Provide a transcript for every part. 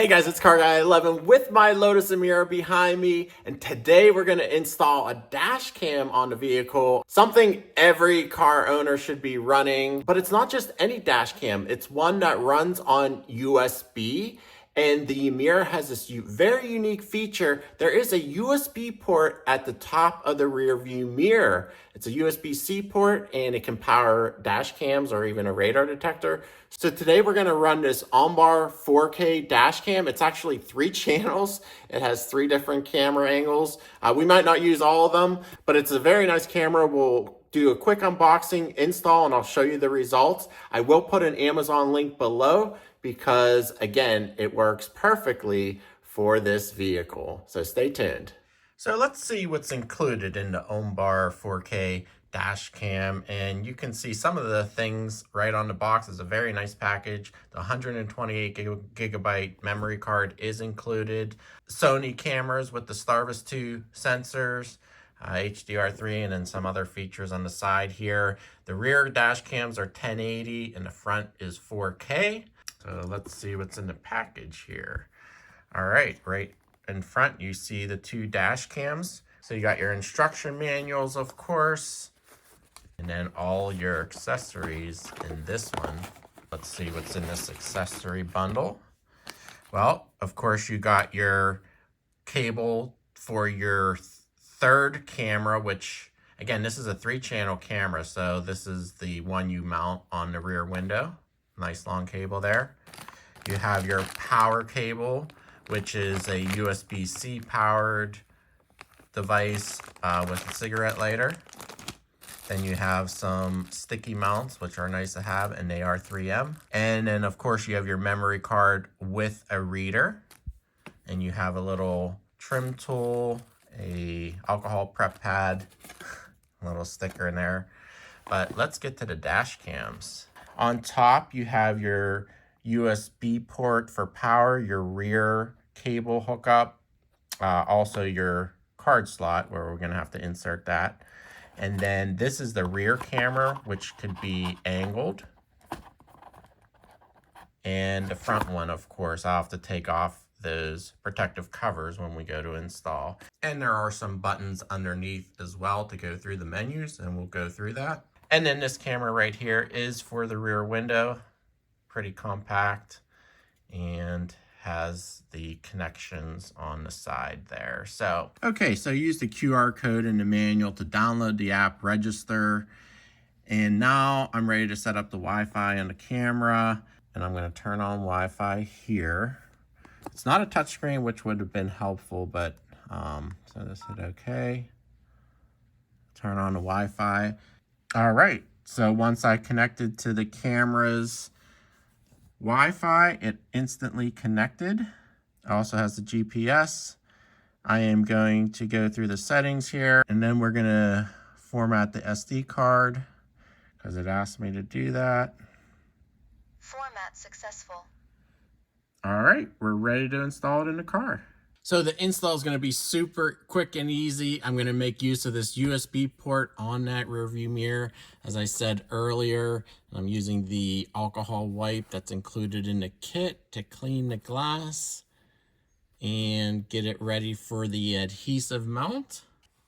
Hey guys, it's Car Guy 11 with my Lotus Emira behind me, and today we're going to install a dash cam on the vehicle, something every car owner should be running. But it's not just any dash cam, it's one that runs on USB, and the Emira has this very unique feature. There is a USB port at the top of the rear view mirror. It's a USB-C port, and it can power dash cams or even a radar detector. So today we're going to run this Ombar 4K dash cam. It's actually 3 channels. It has 3 different camera angles. We might not use all of them, but it's a very nice camera. We'll do a quick unboxing, install, and I'll show you the results. I will put an Amazon link below because, again, it works perfectly for this vehicle. So stay tuned. So let's see what's included in the Ombar 4K dash cam, and you can see some of the things right on the box. It's a very nice package. The 128 gigabyte memory card is included. Sony cameras with the Starvis 2 sensors, HDR3, and then some other features on the side here. The rear dash cams are 1080 and the front is 4K. So let's see what's in the package here. All right in front you see the 2 dash cams. So you got your instruction manuals, of course, and then all your accessories in this one. Let's see what's in this accessory bundle. Well, of course, you got your cable for your third camera, which, again, this is a 3-channel camera, so this is the one you mount on the rear window. Nice long cable there. You have your power cable, which is a USB-C powered device with a cigarette lighter. Then you have some sticky mounts, which are nice to have, and they are 3M. And then, of course, you have your memory card with a reader. And you have a little trim tool, a alcohol prep pad, a little sticker in there. But let's get to the dash cams. On top, you have your USB port for power, your rear cable hookup, also your card slot where we're going to have to insert that. And then this is the rear camera, which could be angled. And the front one, of course, I'll have to take off those protective covers when we go to install. And there are some buttons underneath as well to go through the menus, and we'll go through that. And then this camera right here is for the rear window. Pretty compact and has the connections on the side there. So, okay, so use the QR code in the manual to download the app, register. And now I'm ready to set up the Wi-Fi on the camera, and I'm going to turn on Wi-Fi here. It's not a touchscreen, which would have been helpful, but so just hit OK. Turn on the Wi-Fi. All right, so once I connected to the camera's Wi-Fi, it instantly connected. It also has the GPS. I am going to go through the settings here, and then we're going to format the SD card because it asked me to do that. Format successful. All right, we're ready to install it in the car. So the install is going to be super quick and easy. I'm going to make use of this USB port on that rear view mirror. As I said earlier, I'm using the alcohol wipe that's included in the kit to clean the glass and get it ready for the adhesive mount.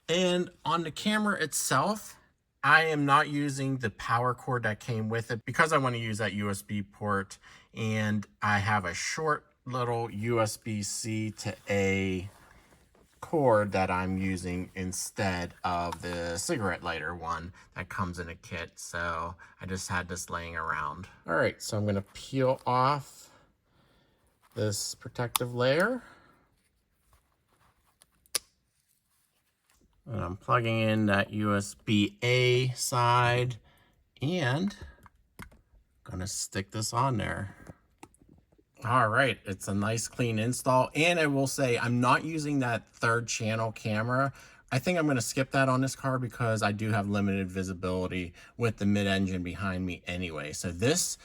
And on the camera itself, I am not using the power cord that came with it because I want to use that USB port, and I have a short little USB-C to A cord that I'm using instead of the cigarette lighter one that comes in a kit. So I just had this laying around. All right, so I'm going to peel off this protective layer. And I'm plugging in that USB-A side and I'm going to stick this on there. All right, it's a nice clean install, and I will say I'm not using that 3rd channel camera. I think I'm going to skip that on this car because I do have limited visibility with the mid-engine behind me anyway. So this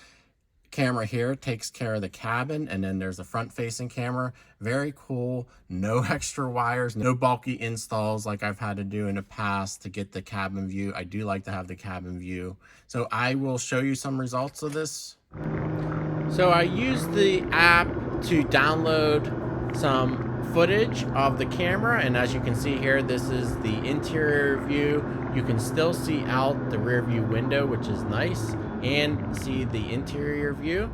camera here takes care of the cabin, and then there's a front-facing camera. Very cool, no extra wires, no bulky installs like I've had to do in the past to get the cabin view. I do like to have the cabin view. So I will show you some results of this. So I used the app to download some footage of the camera, and as you can see here, this is the interior view. You can still see out the rear view window, which is nice, and see the interior view.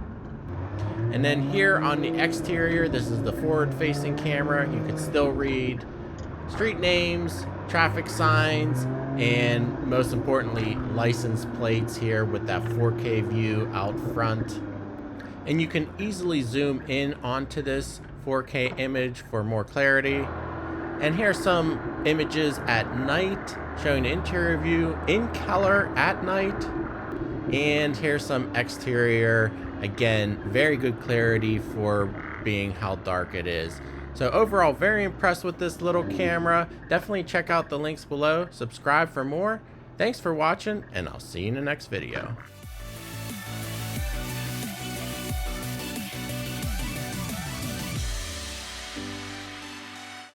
And then here on the exterior, this is the forward-facing camera. You can still read street names, traffic signs, and most importantly, license plates here with that 4K view out front. And you can easily zoom in onto this 4K image for more clarity. And here's some images at night showing the interior view in color at night. And here's some exterior. Again, very good clarity for being how dark it is. So overall, very impressed with this little camera. Definitely check out the links below. Subscribe for more. Thanks for watching, and I'll see you in the next video.